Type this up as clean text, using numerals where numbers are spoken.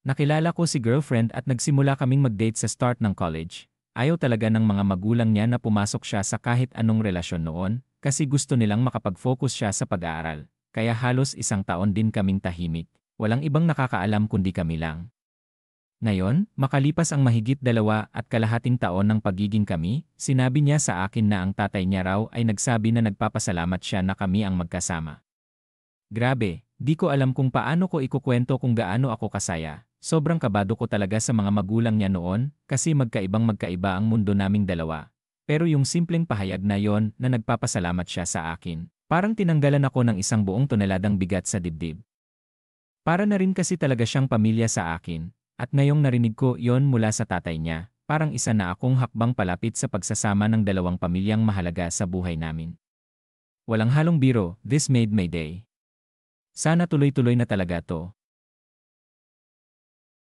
Nakilala ko si girlfriend at nagsimula kaming mag-date sa start ng college. Ayaw talaga ng mga magulang niya na pumasok siya sa kahit anong relasyon noon, kasi gusto nilang makapag-focus siya sa pag-aaral. Kaya halos 1 taon din kaming tahimik. Walang ibang nakakaalam kundi kami lang. Ngayon, makalipas ang mahigit 2.5 taon ng pagiging kami, sinabi niya sa akin na ang tatay niya raw ay nagsabi na nagpapasalamat siya na kami ang magkasama. Grabe, di ko alam kung paano ko ikukwento kung gaano ako kasaya. Sobrang kabado ko talaga sa mga magulang niya noon, kasi magkaiba ang mundo naming dalawa. Pero yung simpleng pahayag na yon na nagpapasalamat siya sa akin, parang tinanggalan ako ng 1 buong toneladang bigat sa dibdib. Para na rin kasi talaga siyang pamilya sa akin. At ngayong narinig ko yon mula sa tatay niya, parang isa na akong hakbang palapit sa pagsasama ng 2 pamilyang mahalaga sa buhay namin. Walang halong biro, this made my day. Sana tuloy-tuloy na talaga to.